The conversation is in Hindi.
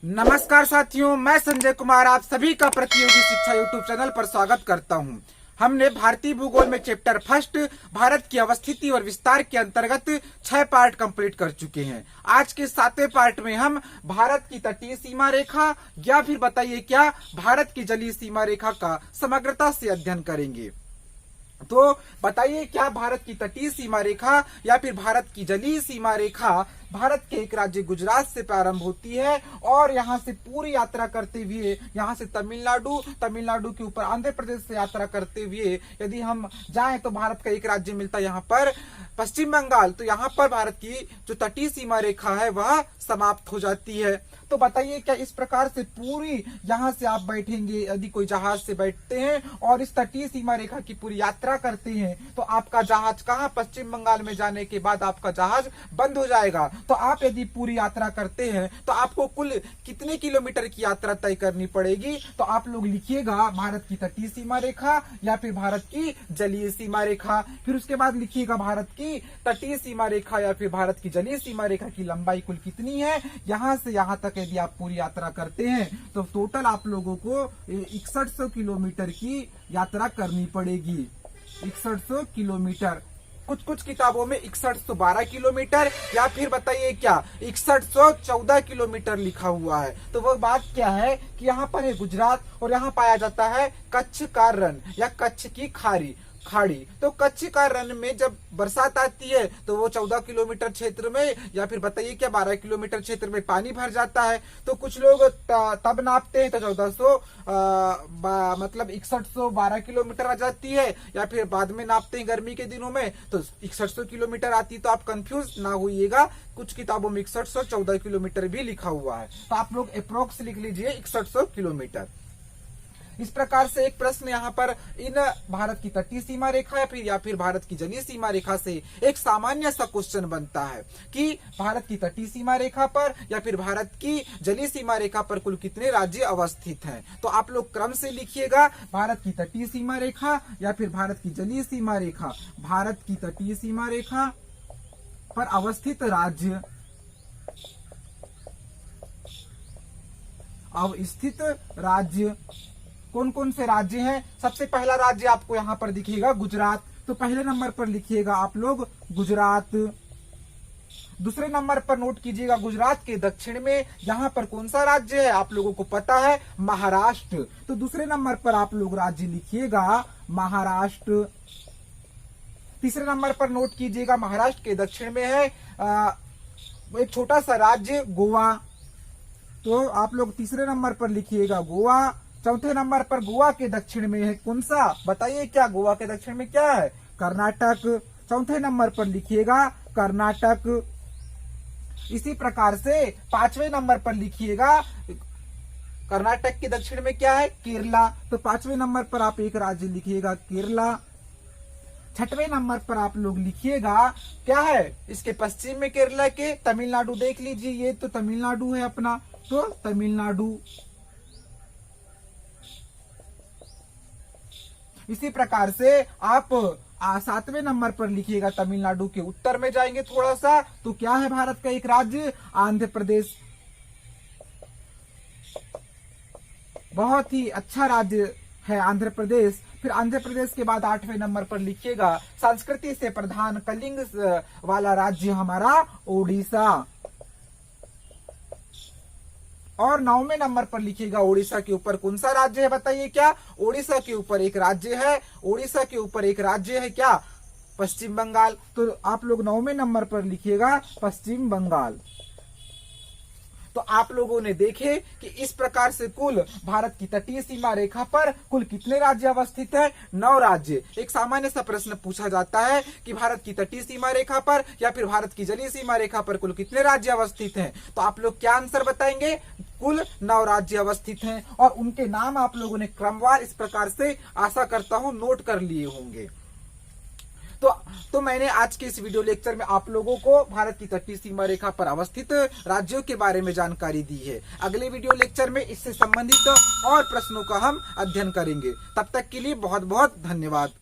नमस्कार साथियों, मैं संजय कुमार आप सभी का प्रतियोगी शिक्षा यूट्यूब चैनल पर स्वागत करता हूं। हमने भारतीय भूगोल में चैप्टर फर्स्ट भारत की अवस्थिति और विस्तार के अंतर्गत 6 पार्ट कंप्लीट कर चुके हैं। आज के 7वें पार्ट में हम भारत की तटीय सीमा रेखा या फिर बताइए क्या भारत की जलीय सीमा रेखा का समग्रता से अध्ययन करेंगे। तो बताइए क्या भारत की तटीय सीमा रेखा या फिर भारत की जलीय सीमा रेखा भारत के एक राज्य गुजरात से प्रारंभ होती है और यहाँ से पूरी यात्रा करते हुए यहाँ से तमिलनाडु के ऊपर आंध्र प्रदेश से यात्रा करते हुए यदि हम जाएं तो भारत का एक राज्य मिलता है यहाँ पर पश्चिम बंगाल। तो यहाँ पर भारत की जो तटीय सीमा रेखा है वह समाप्त हो जाती है। तो बताइए क्या इस प्रकार से पूरी यहाँ से आप बैठेंगे, यदि कोई जहाज से बैठते हैं और इस तटीय सीमा रेखा की पूरी यात्रा करते हैं तो आपका जहाज कहाँ, पश्चिम बंगाल में जाने के बाद आपका जहाज बंद हो जाएगा। तो आप यदि पूरी यात्रा करते हैं तो आपको कुल कितने किलोमीटर की यात्रा तय करनी पड़ेगी। तो आप लोग लिखिएगा भारत की तटीय सीमा रेखा या फिर भारत की जलीय सीमा रेखा, फिर उसके बाद लिखिएगा भारत की तटीय सीमा रेखा या फिर भारत की जलीय सीमा रेखा की लंबाई कुल कितनी है। यहाँ से यहाँ तक यदि आप पूरी यात्रा करते हैं तो टोटल आप लोगों को 6100 किलोमीटर की यात्रा करनी पड़ेगी। 6100 किलोमीटर, कुछ किताबों में 6112 किलोमीटर या फिर बताइए क्या 6114 किलोमीटर लिखा हुआ है। तो वो बात क्या है कि यहाँ पर है गुजरात और यहाँ पाया जाता है कच्छ का रण या कच्छ की खाड़ी। तो कच्छ का रण में जब बरसात आती है तो वो 14 किलोमीटर क्षेत्र में या फिर बताइए क्या 12 किलोमीटर क्षेत्र में पानी भर जाता है। तो कुछ लोग तब नापते हैं तो 1400 मतलब 6112 किलोमीटर आ जाती है या फिर बाद में नापते हैं गर्मी के दिनों में तो 6100 किलोमीटर आती है। तो आप कंफ्यूज ना होइएगा, कुछ किताबों में 6114 किलोमीटर भी लिखा हुआ है। तो आप लोग अप्रोक्स लिख लीजिए 6100 किलोमीटर। इस प्रकार से एक प्रश्न यहाँ पर इन भारत की तटीय सीमा रेखा या फिर भारत की जलीय सीमा रेखा से एक सामान्य सा क्वेश्चन बनता है कि भारत की तटीय सीमा रेखा पर या फिर भारत की जलीय सीमा रेखा पर कुल कितने राज्य अवस्थित हैं। तो आप लोग क्रम से लिखिएगा भारत की तटीय सीमा रेखा या फिर भारत की जलीय सीमा रेखा। भारत की तटीय सीमा रेखा पर अवस्थित राज्य, कौन कौन से राज्य हैं। सबसे पहला राज्य आपको यहाँ पर दिखेगा गुजरात। तो पहले नंबर पर लिखिएगा आप लोग गुजरात। दूसरे नंबर पर नोट कीजिएगा गुजरात के दक्षिण में यहाँ पर कौन सा राज्य है, आप लोगों को पता है महाराष्ट्र। तो दूसरे नंबर पर आप लोग राज्य लिखिएगा महाराष्ट्र। तीसरे नंबर पर नोट कीजिएगा महाराष्ट्र के दक्षिण में है एक छोटा सा राज्य गोवा। तो आप लोग तीसरे नंबर पर लिखिएगा गोवा। चौथे नंबर पर गोवा के दक्षिण में है कौन सा, बताइए क्या गोवा के दक्षिण में क्या है, कर्नाटक। चौथे नंबर पर लिखिएगा कर्नाटक। इसी प्रकार से पांचवें नंबर पर लिखिएगा कर्नाटक के दक्षिण में क्या है, केरला। तो पांचवें नंबर पर आप एक राज्य लिखिएगा केरला। छठवें नंबर पर आप लोग लिखिएगा क्या है, इसके पश्चिम में केरला के तमिलनाडु। देख लीजिए ये तो तमिलनाडु है अपना, तो तमिलनाडु। इसी प्रकार से आप 7वें नंबर पर लिखिएगा तमिलनाडु के उत्तर में जाएंगे थोड़ा सा तो क्या है भारत का एक राज्य, आंध्र प्रदेश। बहुत ही अच्छा राज्य है आंध्र प्रदेश। फिर आंध्र प्रदेश के बाद 8वें नंबर पर लिखिएगा संस्कृति से प्रधान कलिंग वाला राज्य हमारा ओडिशा। और 9वें नंबर पर लिखिएगा ओडिशा के ऊपर कौन सा राज्य है, बताइए क्या, ओडिशा के ऊपर एक राज्य है, ओडिशा के ऊपर एक राज्य है क्या, पश्चिम बंगाल। तो आप लोग 9वें नंबर पर लिखिएगा पश्चिम बंगाल। तो आप लोगों ने देखे कि इस प्रकार से कुल भारत की तटीय सीमा रेखा पर कुल कितने राज्य अवस्थित हैं, 9 राज्य। एक सामान्य सा प्रश्न पूछा जाता है कि भारत की तटीय सीमा रेखा पर या फिर भारत की जलीय सीमा रेखा पर कुल कितने राज्य अवस्थित हैं। तो आप लोग क्या आंसर बताएंगे, कुल 9 राज्य अवस्थित हैं और उनके नाम आप लोगों ने क्रमवार इस प्रकार से आशा करता हूं नोट कर लिए होंगे। तो मैंने आज के इस वीडियो लेक्चर में आप लोगों को भारत की तटीय सीमा रेखा पर अवस्थित राज्यों के बारे में जानकारी दी है। अगले वीडियो लेक्चर में इससे संबंधित और प्रश्नों का हम अध्ययन करेंगे। तब तक के लिए बहुत बहुत धन्यवाद।